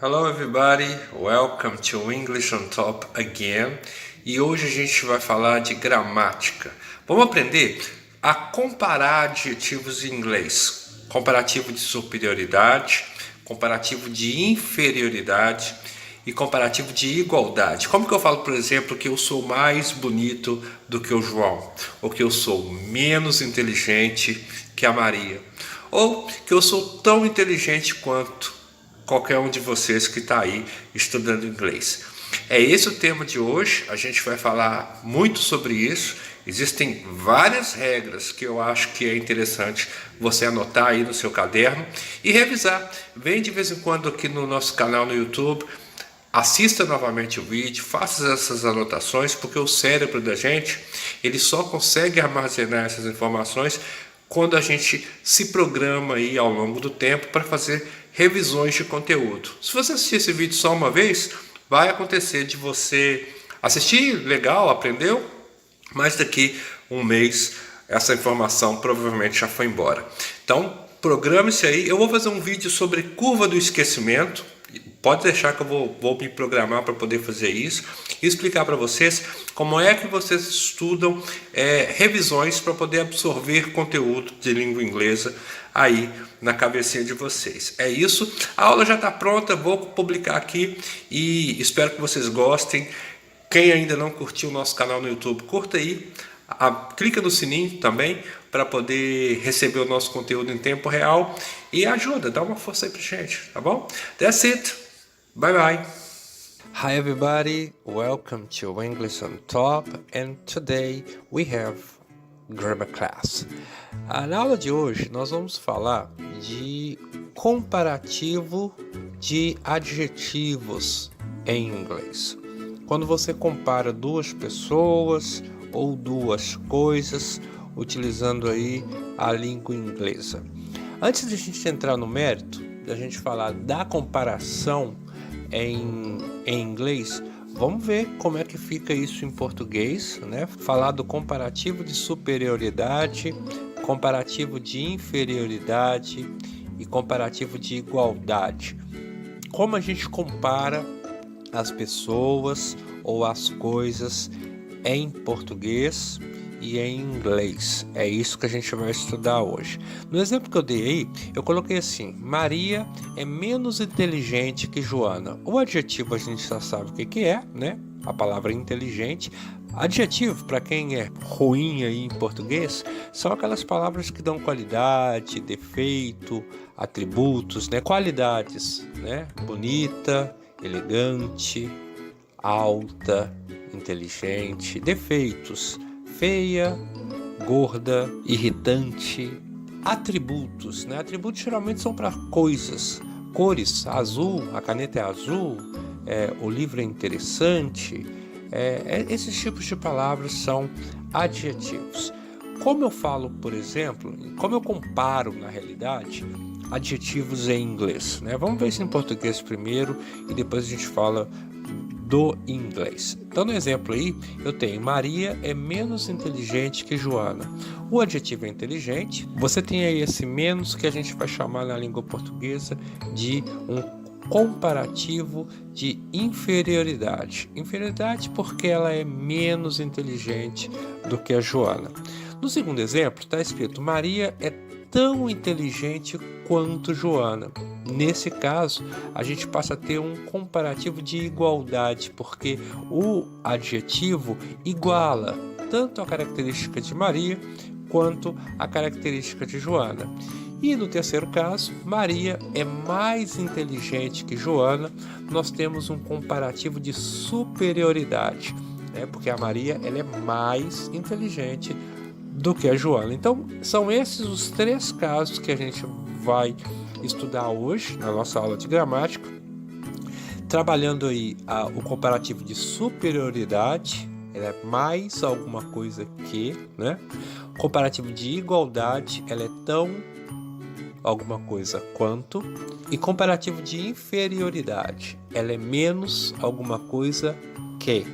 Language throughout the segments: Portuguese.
Hello everybody, welcome to English on Top again. E hoje a gente vai falar de gramática. Vamos aprender a comparar adjetivos em inglês. Comparativo de superioridade, comparativo de inferioridade e comparativo de igualdade. Como que eu falo, por exemplo, que eu sou mais bonito do que o João? Ou que eu sou menos inteligente que a Maria? Ou que eu sou tão inteligente quanto qualquer um de vocês que está aí estudando inglês. É esse o tema de hoje, a gente vai falar muito sobre isso. Existem várias regras que eu acho que é interessante você anotar aí no seu caderno e revisar. Vem de vez em quando aqui no nosso canal no YouTube, assista novamente o vídeo, faça essas anotações, porque o cérebro da gente, ele só consegue armazenar essas informações quando a gente se programa aí ao longo do tempo para fazer revisões de conteúdo. Se você assistir esse vídeo só uma vez, vai acontecer de você assistir, legal, aprendeu, mas daqui um mês essa informação provavelmente já foi embora. Então, programe-se aí. Eu vou fazer um vídeo sobre curva do esquecimento. Pode deixar que eu vou me programar para poder fazer isso e explicar para vocês como é que vocês estudam revisões para poder absorver conteúdo de língua inglesa aí na cabecinha de vocês. É isso, a aula já está pronta, vou publicar aqui e espero que vocês gostem. Quem ainda não curtiu o nosso canal no YouTube, curta aí, clica no sininho também para poder receber o nosso conteúdo em tempo real e ajuda, dá uma força aí pra gente, tá bom? That's it. Bye bye. Hi everybody, welcome to English on Top, and today we have grammar class. Na aula de hoje nós vamos falar de comparativo de adjetivos em inglês. Quando você compara duas pessoas ou duas coisas utilizando aí a língua inglesa. Antes de a gente entrar no mérito, da gente falar da comparação em inglês, vamos ver como é que fica isso em português, né? Falar do comparativo de superioridade, comparativo de inferioridade e comparativo de igualdade. Como a gente compara as pessoas ou as coisas em português e em inglês. É isso que a gente vai estudar hoje. No exemplo que eu dei aí, eu coloquei assim: Maria é menos inteligente que Joana. O adjetivo a gente já sabe o que é, né? A palavra inteligente. Adjetivo, para quem é ruim aí em português, são aquelas palavras que dão qualidade, defeito, atributos, né? Qualidades, né? Bonita, elegante, alta, inteligente. Defeitos: feia, gorda, irritante. Atributos, né? Atributos geralmente são para coisas. Cores: azul, a caneta é azul, o livro é interessante. Esses tipos de palavras são adjetivos. Como eu falo, por exemplo, como eu comparo na realidade adjetivos em inglês, né? Vamos ver isso em português primeiro e depois a gente fala do inglês. Então, no exemplo aí, eu tenho: Maria é menos inteligente que Joana. O adjetivo é inteligente. Você tem aí esse menos que a gente vai chamar na língua portuguesa de um comparativo de inferioridade. Inferioridade porque ela é menos inteligente do que a Joana. No segundo exemplo, está escrito: Maria é tão inteligente quanto Joana. Nesse caso, a gente passa a ter um comparativo de igualdade, porque o adjetivo iguala tanto a característica de Maria quanto a característica de Joana. E no terceiro caso, Maria é mais inteligente que Joana, nós temos um comparativo de superioridade, né? Porque a Maria ela é mais inteligente do que a Joana. Então, são esses os três casos que a gente vai estudar hoje na nossa aula de gramática, trabalhando aí o comparativo de superioridade, ela é mais alguma coisa que, né? Comparativo de igualdade, ela é tão alguma coisa quanto, e comparativo de inferioridade, ela é menos alguma coisa que,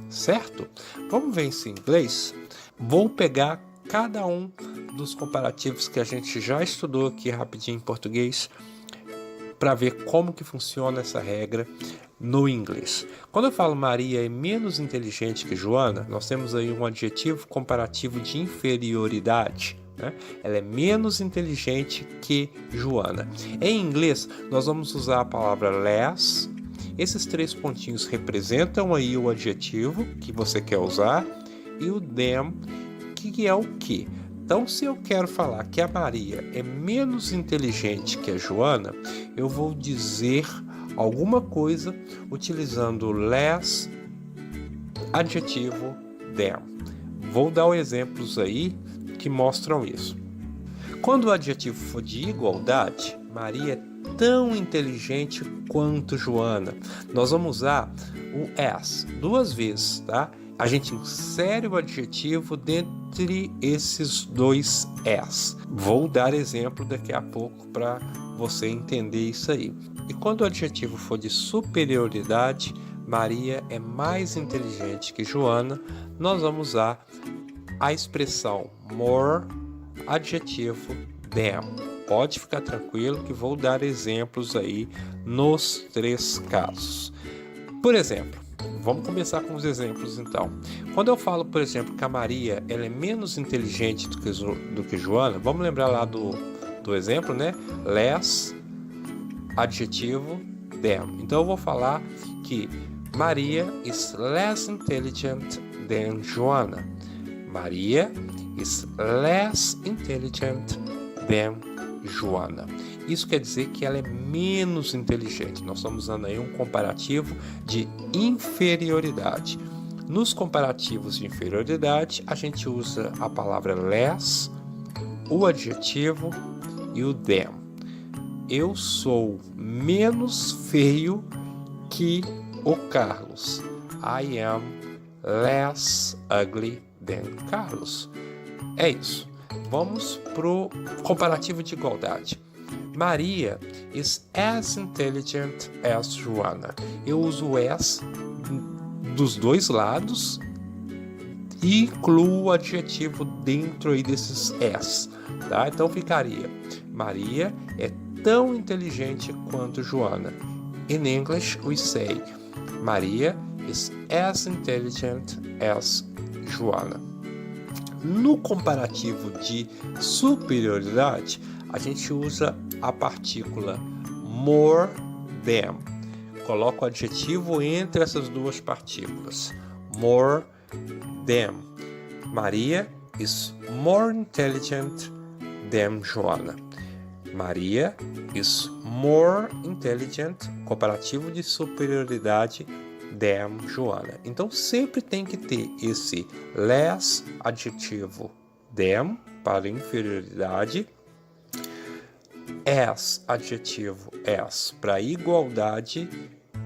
certo? Vamos ver isso em inglês. Vou pegar cada um dos comparativos que a gente já estudou aqui rapidinho em português para ver como que funciona essa regra no inglês. Quando eu falo Maria é menos inteligente que Joana, nós temos aí um adjetivo comparativo de inferioridade. Ela é menos inteligente que Joana. Em inglês, nós vamos usar a palavra less. Esses 3 pontinhos representam aí o adjetivo que você quer usar e o them, que é o que. Então, se eu quero falar que a Maria é menos inteligente que a Joana, eu vou dizer alguma coisa utilizando less, adjetivo, them. Vou dar exemplos aí que mostram isso. Quando o adjetivo for de igualdade, Maria é tão inteligente quanto Joana. Nós vamos usar o as 2 vezes, tá? A gente insere o adjetivo dentre esses 2 as. Vou dar exemplo daqui a pouco para você entender isso aí. E quando o adjetivo for de superioridade, Maria é mais inteligente que Joana, nós vamos usar a expressão more, adjetivo, them. Pode ficar tranquilo que vou dar exemplos aí nos 3 casos. Por exemplo, vamos começar com os exemplos então. Quando eu falo, por exemplo, que a Maria ela é menos inteligente do que Joana, vamos lembrar lá do exemplo, né? Less, adjetivo, them. Então eu vou falar que Maria is less intelligent than Joana. Maria is less intelligent than Joana. Isso quer dizer que ela é menos inteligente. Nós estamos usando aí um comparativo de inferioridade. Nos comparativos de inferioridade, a gente usa a palavra less, o adjetivo e o them. Eu sou menos feio que o Carlos. I am less ugly than Carlos. É isso. Vamos pro comparativo de igualdade. Maria is as intelligent as Joana. Eu uso as dos 2 lados e incluo o adjetivo dentro aí desses as, tá? Então ficaria: Maria é tão inteligente quanto Joana. In English we say Maria is as intelligent as Joana. No comparativo de superioridade, a gente usa a partícula more than. Coloco o adjetivo entre essas 2 partículas. More than. Maria is more intelligent than Joana. Maria is more intelligent, comparativo de superioridade, than Joana. Então sempre tem que ter esse less, adjetivo, than, para inferioridade, as, adjetivo, as, para igualdade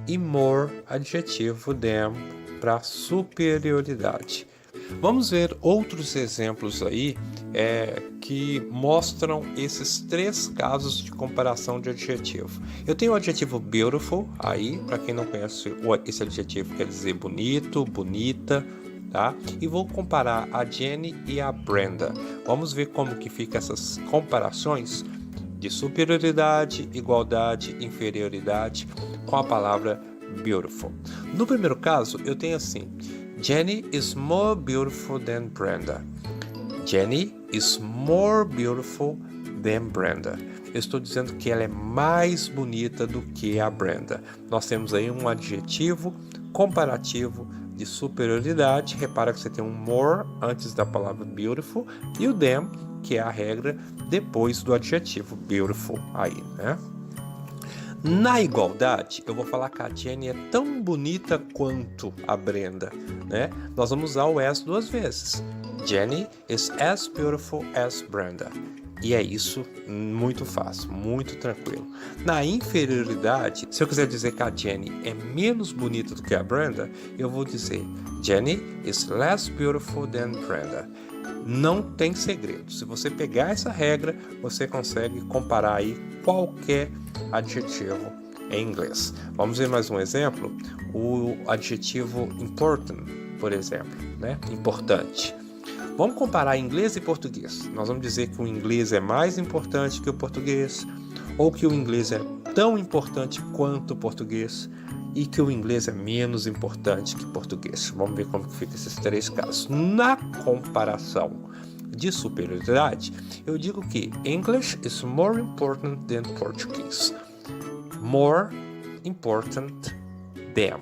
e more, adjetivo, than, para superioridade. Vamos ver outros exemplos aí que mostram esses 3 casos de comparação de adjetivo. Eu tenho o adjetivo beautiful aí, para quem não conhece esse adjetivo quer dizer bonito, bonita, tá? E vou comparar a Jenny e a Brenda. Vamos ver como que fica essas comparações de superioridade, igualdade, inferioridade com a palavra beautiful. No primeiro caso, eu tenho assim: Jenny is more beautiful than Brenda. Jenny is more beautiful than Brenda. Eu estou dizendo que ela é mais bonita do que a Brenda. Nós temos aí um adjetivo comparativo de superioridade. Repara que você tem um more antes da palavra beautiful e o than, que é a regra depois do adjetivo beautiful aí, né? Na igualdade, eu vou falar que a Jenny é tão bonita quanto a Brenda, né? Nós vamos usar o as 2 vezes. Jenny is as beautiful as Brenda. E é isso, muito fácil, muito tranquilo. Na inferioridade, se eu quiser dizer que a Jenny é menos bonita do que a Brenda, eu vou dizer Jenny is less beautiful than Brenda. Não tem segredo. Se você pegar essa regra, você consegue comparar aí qualquer adjetivo em inglês. Vamos ver mais um exemplo. O adjetivo important, por exemplo, né? Importante. Vamos comparar inglês e português. Nós vamos dizer que o inglês é mais importante que o português, ou que o inglês é tão importante quanto o português e que o inglês é menos importante que o português. Vamos ver como fica esses 3 casos. Na comparação de superioridade, eu digo que English is more important than Portuguese. More important than.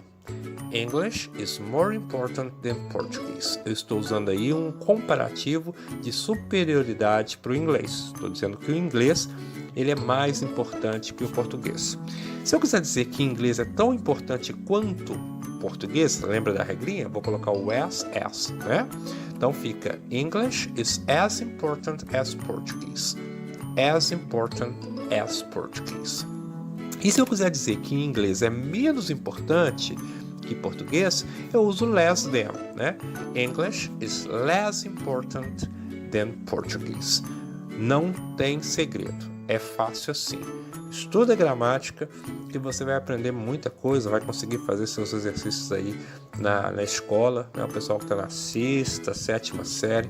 English is more important than Portuguese. Eu estou usando aí um comparativo de superioridade para o inglês. Estou dizendo que o inglês ele é mais importante que o português. Se eu quiser dizer que inglês é tão importante quanto português, lembra da regrinha? Vou colocar o as, né? Então fica English is as important as Portuguese. As important as Portuguese. E se eu quiser dizer que inglês é menos importante que português, eu uso less than, né? English is less important than Portuguese. Não tem segredo, é fácil assim. Estuda gramática que você vai aprender muita coisa, vai conseguir fazer seus exercícios aí na escola, né? O pessoal que está na 6ª, 7ª série,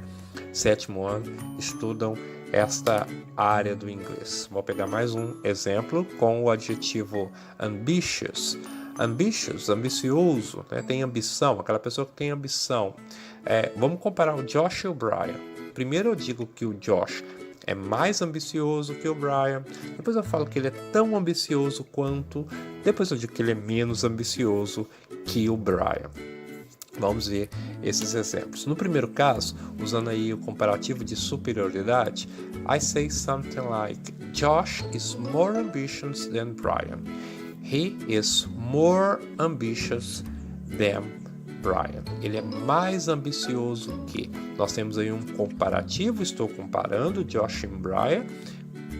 7º ano, estudam esta área do inglês. Vou pegar mais um exemplo com o adjetivo ambitious. Ambitious, ambicioso, né? Tem ambição, aquela pessoa que tem ambição. Vamos comparar o Josh e o Brian. Primeiro eu digo que o Josh é mais ambicioso que o Brian. Depois eu falo que ele é tão ambicioso quanto. Depois eu digo que ele é menos ambicioso que o Brian. Vamos ver esses exemplos. No primeiro caso, usando aí o comparativo de superioridade, I say something like, Josh is more ambitious than Brian. He is more ambitious than Brian. Ele é mais ambicioso que. Nós temos aí um comparativo, estou comparando Josh e Brian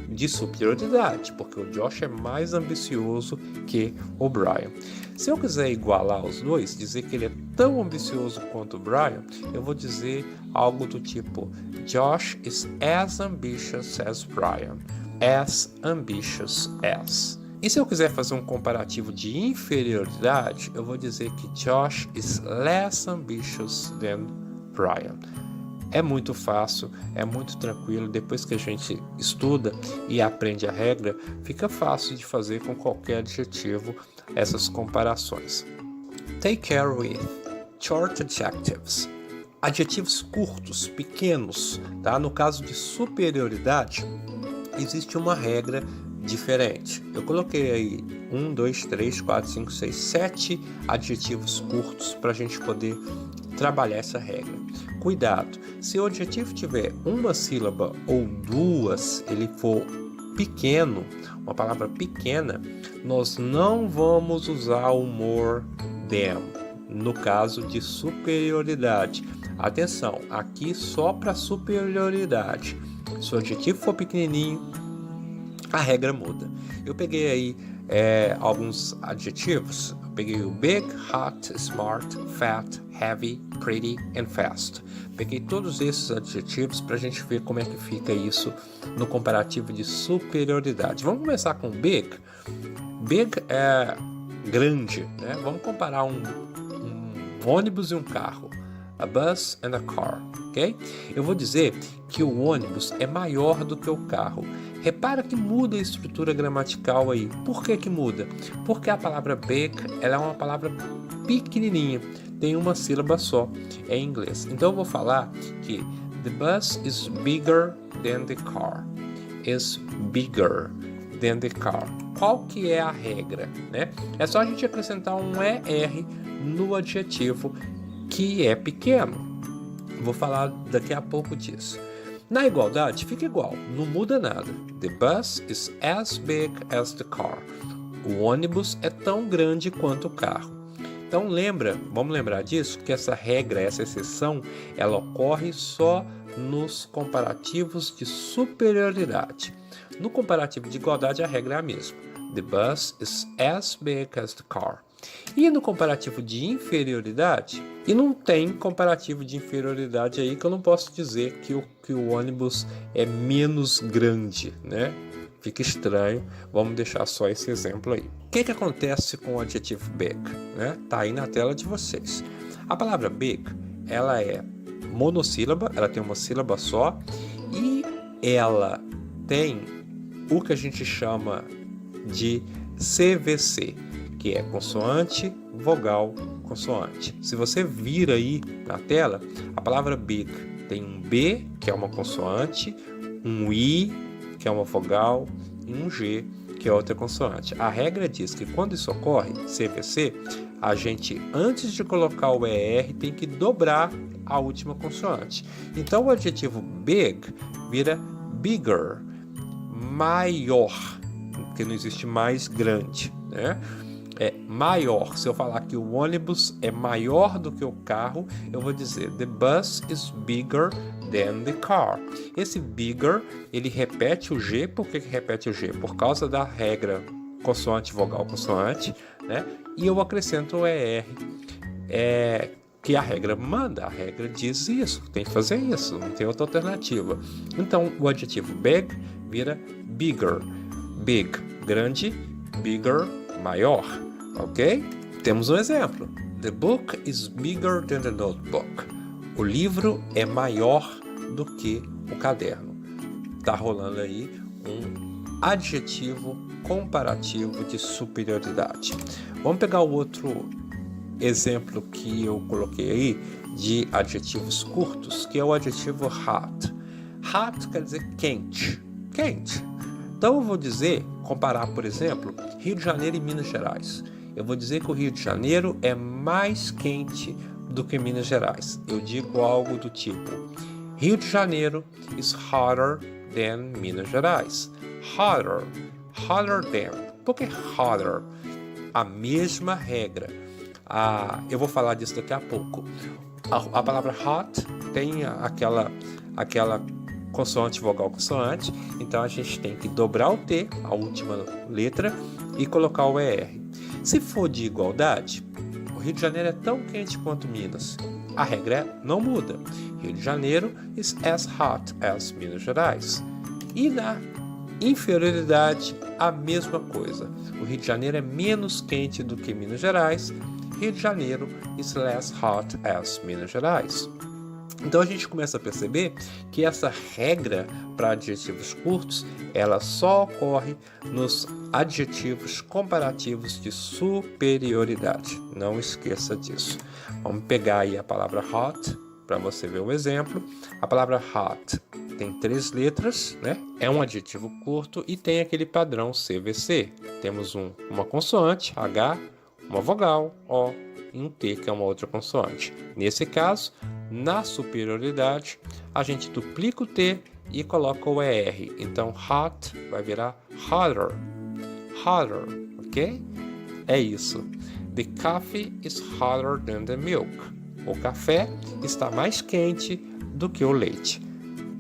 de superioridade, porque o Josh é mais ambicioso que o Brian. Se eu quiser igualar os dois, dizer que ele é tão ambicioso quanto o Brian, eu vou dizer algo do tipo Josh is as ambitious as Brian. As ambitious as. E se eu quiser fazer um comparativo de inferioridade, eu vou dizer que Josh is less ambitious than Brian. É muito fácil, é muito tranquilo. Depois que a gente estuda e aprende a regra, fica fácil de fazer com qualquer adjetivo essas comparações. Take care with short adjectives. Adjetivos curtos, pequenos, tá? No caso de superioridade, existe uma regra diferente. Eu coloquei aí 1, 2, 3, 4, 5, 6, 7 adjetivos curtos para a gente poder trabalhar essa regra. Cuidado, se o adjetivo tiver uma sílaba ou duas, ele for pequeno, uma palavra pequena, nós não vamos usar o more than, no caso de superioridade. Atenção, aqui só para superioridade. Se o adjetivo for pequenininho, a regra muda. Eu peguei aí alguns adjetivos. Eu peguei o big, hot, smart, fat, heavy, pretty and fast. Peguei todos esses adjetivos para a gente ver como é que fica isso no comparativo de superioridade. Vamos começar com big. Big é grande, né? Vamos comparar um ônibus e um carro. A bus and a car, ok? Eu vou dizer que o ônibus é maior do que o carro. Repara que muda a estrutura gramatical aí. Por que muda? Porque a palavra big, ela é uma palavra pequenininha, tem uma sílaba só, é em inglês. Então eu vou falar que the bus is bigger than the car. Is bigger than the car. Qual que é a regra, né? É só a gente acrescentar um ER no adjetivo que é pequeno. Vou falar daqui a pouco disso. Na igualdade fica igual, não muda nada. The bus is as big as the car. O ônibus é tão grande quanto o carro. Então vamos lembrar disso, que essa regra, essa exceção, ela ocorre só nos comparativos de superioridade. No comparativo de igualdade a regra é a mesma. The bus is as big as the car. E no comparativo de inferioridade, e não tem comparativo de inferioridade aí que eu não posso dizer que o ônibus é menos grande, né? Fica estranho, vamos deixar só esse exemplo aí. O que acontece com o adjetivo big, né? Tá aí na tela de vocês. A palavra big, ela é monossílaba, ela tem uma sílaba só e ela tem o que a gente chama de CVC, que é consoante, vogal, consoante. Se você vir aí na tela, a palavra big tem um B, que é uma consoante, um I, que é uma vogal, e um G, que é outra consoante. A regra diz que quando isso ocorre, CVC, a gente, antes de colocar o ER, tem que dobrar a última consoante. Então, o adjetivo big vira bigger, maior, porque não existe mais grande, né? É maior. Se eu falar que o ônibus é maior do que o carro, eu vou dizer the bus is bigger than the car. Esse bigger, ele repete o G. Por que repete o G? Por causa da regra consoante, vogal, consoante, né? E eu acrescento o ER, que a regra manda, a regra diz isso, tem que fazer isso, não tem outra alternativa. Então, o adjetivo big vira bigger. Big, grande, bigger, maior, ok? Temos um exemplo. The book is bigger than the notebook. O livro é maior do que o caderno. Tá rolando aí um adjetivo comparativo de superioridade. Vamos pegar o outro exemplo que eu coloquei aí de adjetivos curtos, que é o adjetivo hot. Hot quer dizer quente, quente. Então eu vou dizer, comparar, por exemplo, Rio de Janeiro e Minas Gerais. Eu vou dizer que o Rio de Janeiro é mais quente do que Minas Gerais. Eu digo algo do tipo: Rio de Janeiro is hotter than Minas Gerais. Hotter, hotter than. Por que hotter? A mesma regra. Eu vou falar disso daqui a pouco. A palavra hot tem aquela consoante, vogal, consoante. Então a gente tem que dobrar o T, a última letra, e colocar o ER. Se for de igualdade, o Rio de Janeiro é tão quente quanto Minas. A regra não muda. Rio de Janeiro is as hot as Minas Gerais. E na inferioridade, a mesma coisa. O Rio de Janeiro é menos quente do que Minas Gerais. Rio de Janeiro is less hot as Minas Gerais. Então a gente começa a perceber que essa regra para adjetivos curtos, ela só ocorre nos adjetivos comparativos de superioridade. Não esqueça disso. Vamos pegar aí a palavra hot para você ver o exemplo. A palavra hot tem 3 letras, né? É um adjetivo curto e tem aquele padrão CVC. Temos uma consoante, H, uma vogal, O, e um T, que é uma outra consoante. Nesse caso, na superioridade, a gente duplica o T e coloca o ER. Então, hot vai virar hotter. Hotter, ok? É isso. The coffee is hotter than the milk. O café está mais quente do que o leite.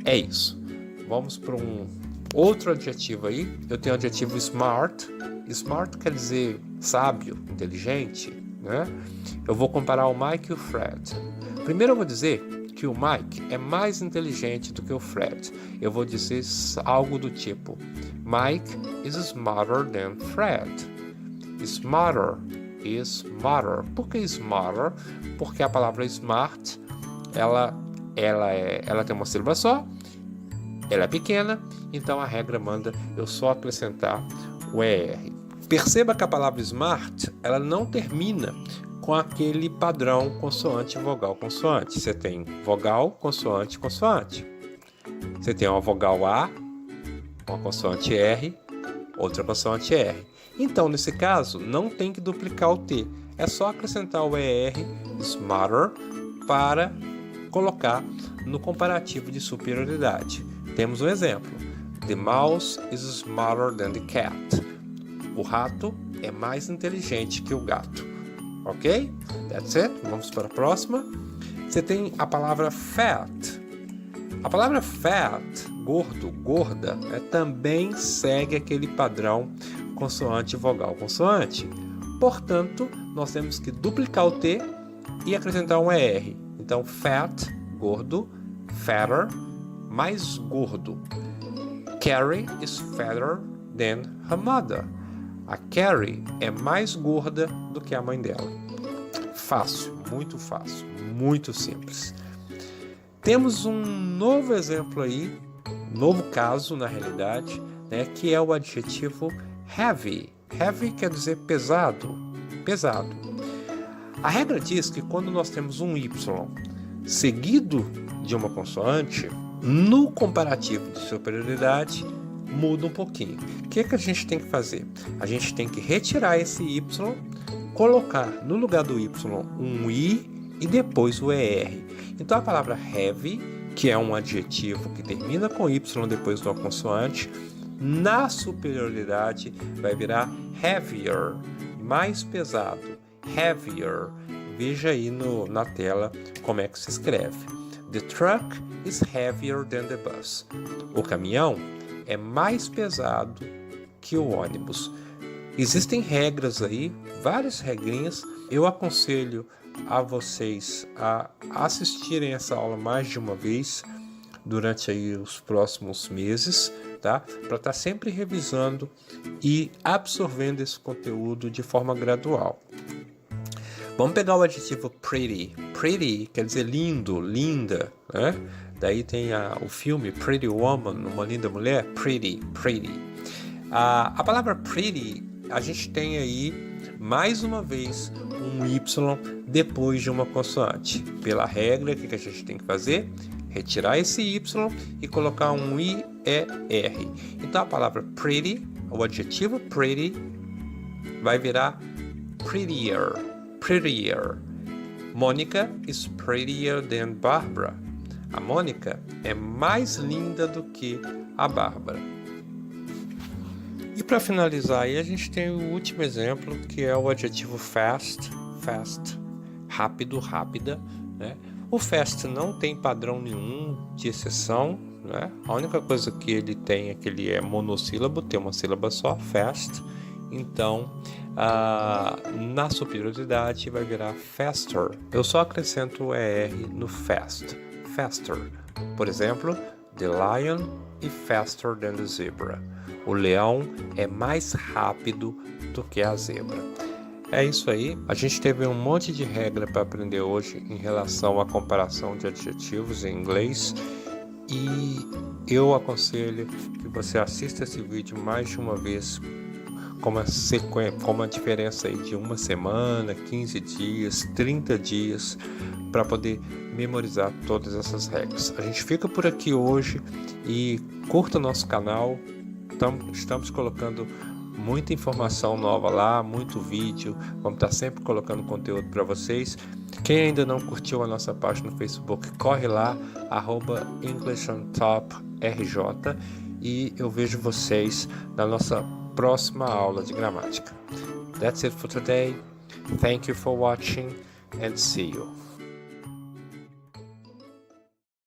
É isso. Vamos para um outro adjetivo aí. Eu tenho o adjetivo smart. Smart quer dizer sábio, inteligente, né? Eu vou comparar o Mike e o Fred. Primeiro eu vou dizer que o Mike é mais inteligente do que o Fred. Eu vou dizer algo do tipo: Mike is smarter than Fred. Smarter is smarter. Por que smarter? Porque a palavra smart, ela tem uma sílaba só, ela é pequena, então a regra manda eu só acrescentar o ER. Perceba que a palavra smart, ela não termina com aquele padrão consoante, vogal, consoante. Você tem vogal, consoante, consoante. Você tem uma vogal A, uma consoante R, outra consoante R. Então, nesse caso, não tem que duplicar o T. É só acrescentar o ER, smarter, para colocar no comparativo de superioridade. Temos um exemplo. The mouse is smarter than the cat. O rato é mais inteligente que o gato. Ok? That's it. Vamos para a próxima. Você tem a palavra fat. A palavra fat, gordo, gorda, também segue aquele padrão consoante, vogal, consoante. Portanto, nós temos que duplicar o T e acrescentar um ER. Então, fat, gordo, fatter, mais gordo. Carrie is fatter than her mother. A Carrie é mais gorda do que a mãe dela. Fácil, muito simples. Temos um novo exemplo aí, novo caso na realidade, né, que é o adjetivo heavy. Heavy quer dizer pesado, pesado. A regra diz que quando nós temos um Y seguido de uma consoante, no comparativo de superioridade, muda um pouquinho. O que a gente tem que fazer? A gente tem que retirar esse Y, colocar no lugar do Y um I e depois o ER. Então a palavra heavy, que é um adjetivo que termina com Y depois de uma consoante, na superioridade vai virar heavier, mais pesado, heavier. Veja aí na tela como é que se escreve. The truck is heavier than the bus. O caminhão é mais pesado que o ônibus. Existem regras aí, várias regrinhas. Eu aconselho a vocês a assistirem essa aula mais de uma vez durante aí os próximos meses, tá? Para estar sempre revisando e absorvendo esse conteúdo de forma gradual. Vamos pegar o adjetivo pretty. Pretty quer dizer lindo, linda, né? Daí tem o filme Pretty Woman, uma linda mulher, pretty. A palavra pretty, a gente tem aí, mais uma vez, um Y depois de uma consoante. Pela regra, o que a gente tem que fazer? Retirar esse Y e colocar um IER. Então a palavra pretty, o adjetivo pretty, vai virar prettier. Mônica is prettier than Barbara. A Mônica é mais linda do que a Bárbara. E para finalizar aí, a gente tem o último exemplo, que é o adjetivo fast, rápido, rápida, né? O fast não tem padrão nenhum de exceção, né? A única coisa que ele tem é que ele é monossílabo, tem uma sílaba só, fast. Então, na superioridade vai virar faster. Eu só acrescento o ER no fast, faster. Por exemplo, the lion is faster than the zebra. O leão é mais rápido do que a zebra. É isso aí. A gente teve um monte de regra para aprender hoje em relação à comparação de adjetivos em inglês. E eu aconselho que você assista esse vídeo mais de uma vez, com uma diferença aí de uma semana, 15 dias, 30 dias, para poder memorizar todas essas regras. A gente fica por aqui hoje e curta nosso canal. Estamos colocando muita informação nova lá, muito vídeo. Vamos estar sempre colocando conteúdo para vocês. Quem ainda não curtiu a nossa página no Facebook, corre lá, @EnglishOnTopRJ, e eu vejo vocês na nossa próxima aula de gramática. That's it for today. Thank you for watching and see you.